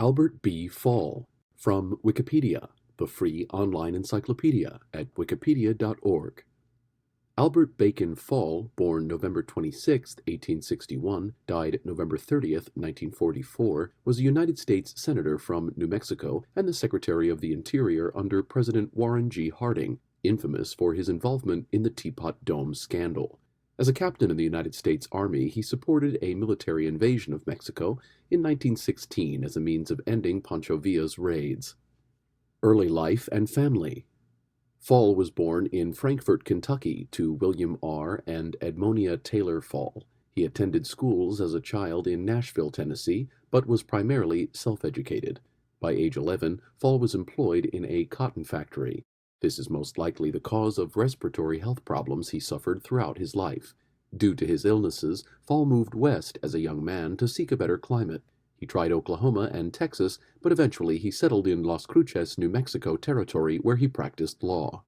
Albert B. Fall, from Wikipedia, the free online encyclopedia at wikipedia.org. Albert Bacon Fall, born November 26, 1861, died November 30, 1944, was a United States Senator from New Mexico and the Secretary of the Interior under President Warren G. Harding, infamous for his involvement in the Teapot Dome scandal. As a captain in the United States Army, he supported a military invasion of Mexico in 1916 as a means of ending Pancho Villa's raids. Early life and family. Fall was born in Frankfort, Kentucky, to William R. and Edmonia Taylor Fall. He attended schools as a child in Nashville, Tennessee, but was primarily self-educated. By age 11, Fall was employed in a cotton factory. This is most likely the cause of respiratory health problems he suffered throughout his life. Due to his illnesses, Fall moved west as a young man to seek a better climate. He tried Oklahoma and Texas, but eventually he settled in Las Cruces, New Mexico territory where he practiced law.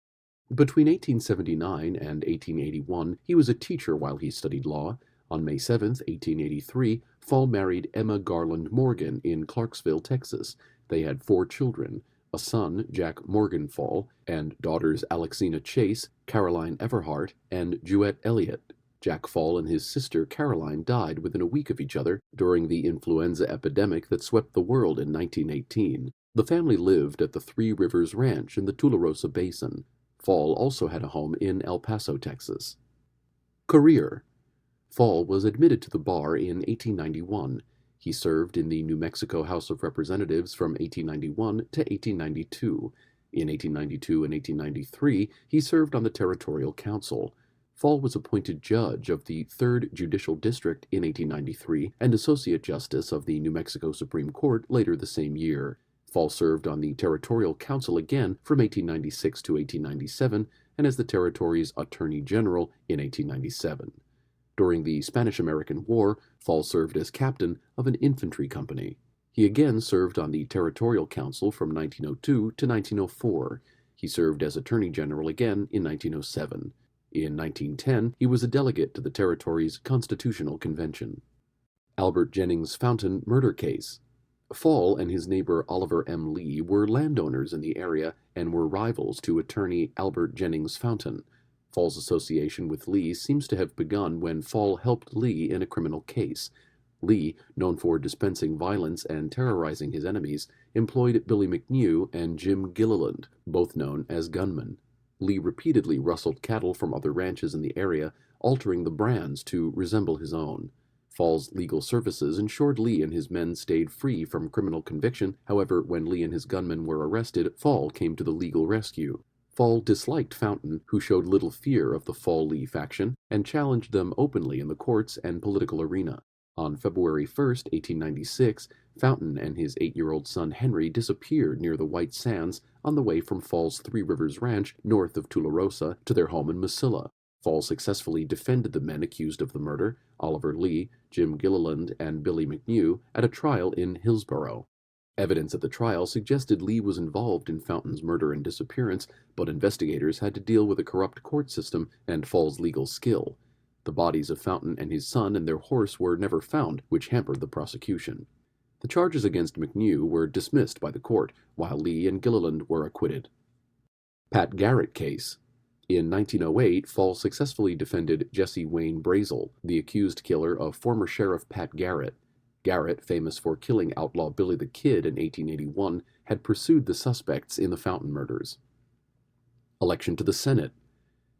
Between 1879 and 1881, he was a teacher while he studied law. On May 7, 1883, Fall married Emma Garland Morgan in Clarksville, Texas. They had 4 children, a son, Jack Morgan Fall, and daughters Alexina Chase, Caroline Everhart, and Jewett Elliott. Jack Fall and his sister Caroline died within a week of each other during the influenza epidemic that swept the world in 1918. The family lived at the Three Rivers Ranch in the Tularosa Basin. Fall also had a home in El Paso, Texas. Career. Fall was admitted to the bar in 1891. He served in the New Mexico House of Representatives from 1891 to 1892. In 1892 and 1893, he served on the Territorial Council. Fall was appointed judge of the 3rd Judicial District in 1893 and Associate Justice of the New Mexico Supreme Court later the same year. Fall served on the Territorial Council again from 1896 to 1897 and as the territory's Attorney General in 1897. During the Spanish-American War, Fall served as captain of an infantry company. He again served on the Territorial Council from 1902 to 1904. He served as Attorney General again in 1907. In 1910, he was a delegate to the territory's Constitutional Convention. Albert Jennings Fountain murder case. Fall and his neighbor Oliver M. Lee were landowners in the area and were rivals to attorney Albert Jennings Fountain. Fall's association with Lee seems to have begun when Fall helped Lee in a criminal case. Lee, known for dispensing violence and terrorizing his enemies, employed Billy McNew and Jim Gilliland, both known as gunmen. Lee repeatedly rustled cattle from other ranches in the area, altering the brands to resemble his own. Fall's legal services ensured Lee and his men stayed free from criminal conviction. However, when Lee and his gunmen were arrested, Fall came to the legal rescue. Fall disliked Fountain, who showed little fear of the Fall-Lee faction, and challenged them openly in the courts and political arena. On February 1, 1896, Fountain and his 8-year-old son Henry disappeared near the White Sands on the way from Fall's Three Rivers Ranch north of Tularosa to their home in Mesilla. Fall successfully defended the men accused of the murder, Oliver Lee, Jim Gilliland, and Billy McNew, at a trial in Hillsborough. Evidence at the trial suggested Lee was involved in Fountain's murder and disappearance, but investigators had to deal with a corrupt court system and Fall's legal skill. The bodies of Fountain and his son and their horse were never found, which hampered the prosecution. The charges against McNew were dismissed by the court, while Lee and Gilliland were acquitted. Pat Garrett case. In 1908, Fall successfully defended Jesse Wayne Brazel, the accused killer of former Sheriff Pat Garrett. Garrett, famous for killing outlaw Billy the Kid in 1881, had pursued the suspects in the Fountain murders. Election to the Senate.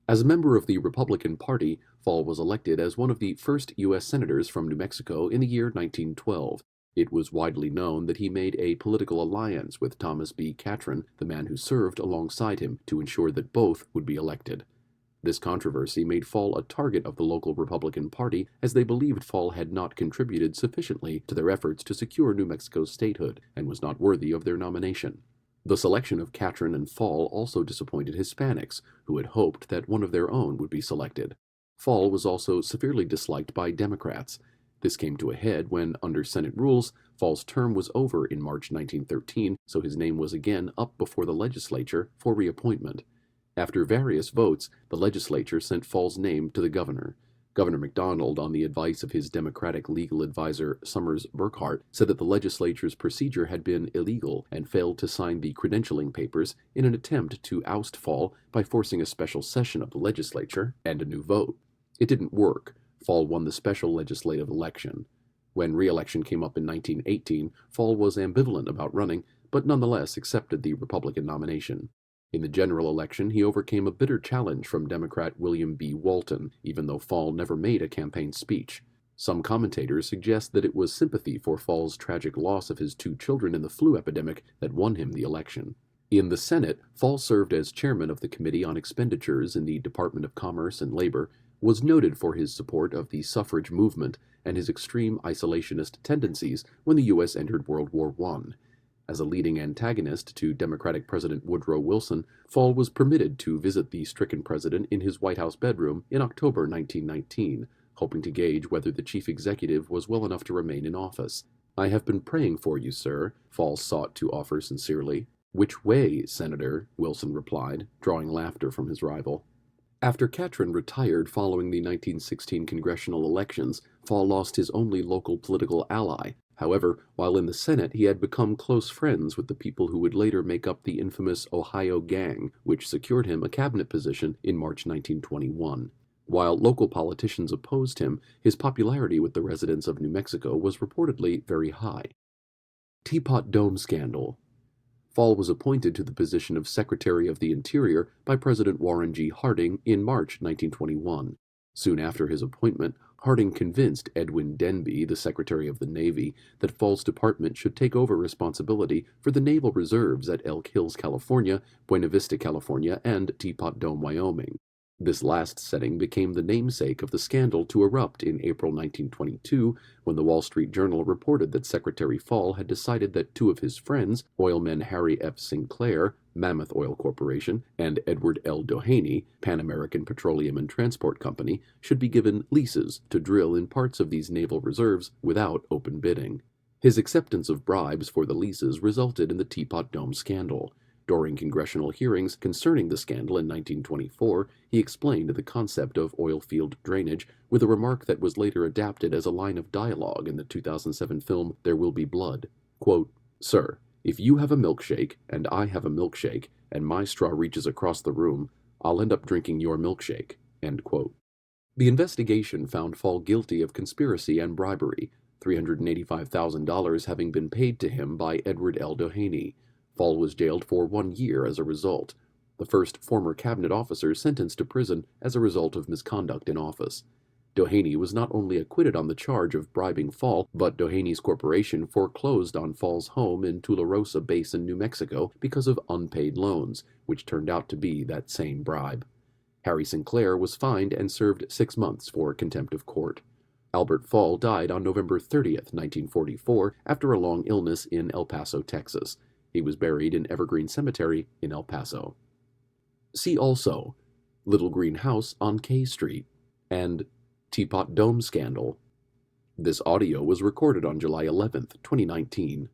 As a member of the Republican Party, Fall was elected as one of the first U.S. senators from New Mexico in the year 1912. It was widely known that he made a political alliance with Thomas B. Catron, the man who served alongside him, to ensure that both would be elected. This controversy made Fall a target of the local Republican Party, as they believed Fall had not contributed sufficiently to their efforts to secure New Mexico's statehood and was not worthy of their nomination. The selection of Catron and Fall also disappointed Hispanics, who had hoped that one of their own would be selected. Fall was also severely disliked by Democrats. This came to a head when, under Senate rules, Fall's term was over in March 1913, so his name was again up before the legislature for reappointment. After various votes, the legislature sent Fall's name to the governor. Governor McDonald, on the advice of his Democratic legal advisor Summers Burkhart, said that the legislature's procedure had been illegal and failed to sign the credentialing papers in an attempt to oust Fall by forcing a special session of the legislature and a new vote. It didn't work. Fall won the special legislative election. When re-election came up in 1918, Fall was ambivalent about running, but nonetheless accepted the Republican nomination. In the general election, he overcame a bitter challenge from Democrat William B. Walton, even though Fall never made a campaign speech. Some commentators suggest that it was sympathy for Fall's tragic loss of his 2 children in the flu epidemic that won him the election. In the Senate, Fall served as chairman of the Committee on Expenditures in the Department of Commerce and Labor, was noted for his support of the suffrage movement and his extreme isolationist tendencies when the U.S. entered World War I. As a leading antagonist to Democratic President Woodrow Wilson, Fall was permitted to visit the stricken president in his White House bedroom in October 1919, hoping to gauge whether the chief executive was well enough to remain in office. "I have been praying for you, sir," Fall sought to offer sincerely. "Which way, Senator?" Wilson replied, drawing laughter from his rival. After Catron retired following the 1916 congressional elections, Fall lost his only local political ally. However, while in the Senate, he had become close friends with the people who would later make up the infamous Ohio Gang, which secured him a cabinet position in March 1921. While local politicians opposed him, his popularity with the residents of New Mexico was reportedly very high. Teapot Dome Scandal. Fall was appointed to the position of Secretary of the Interior by President Warren G. Harding in March 1921. Soon after his appointment, Harding convinced Edwin Denby, the Secretary of the Navy, that Fall's department should take over responsibility for the naval reserves at Elk Hills, California, Buena Vista, California, and Teapot Dome, Wyoming. This last setting became the namesake of the scandal to erupt in April 1922, when the Wall Street Journal reported that Secretary Fall had decided that 2 of his friends, oilmen Harry F. Sinclair, Mammoth Oil Corporation, and Edward L. Doheny, Pan American Petroleum and Transport Company, should be given leases to drill in parts of these naval reserves without open bidding. His acceptance of bribes for the leases resulted in the Teapot Dome scandal. During congressional hearings concerning the scandal in 1924, he explained the concept of oil field drainage with a remark that was later adapted as a line of dialogue in the 2007 film There Will Be Blood. Quote, "Sir, if you have a milkshake and I have a milkshake and my straw reaches across the room, I'll end up drinking your milkshake." End quote. The investigation found Fall guilty of conspiracy and bribery, $385,000 having been paid to him by Edward L. Doheny. Fall was jailed for 1 year as a result, the first former cabinet officer sentenced to prison as a result of misconduct in office. Doheny was not only acquitted on the charge of bribing Fall, but Doheny's corporation foreclosed on Fall's home in Tularosa Basin, New Mexico, because of unpaid loans, which turned out to be that same bribe. Harry Sinclair was fined and served 6 months for contempt of court. Albert Fall died on November 30th, 1944, after a long illness in El Paso, Texas. He was buried in Evergreen Cemetery in El Paso. See also Little Green House on K Street and Teapot Dome Scandal. This audio was recorded on July 11th, 2019.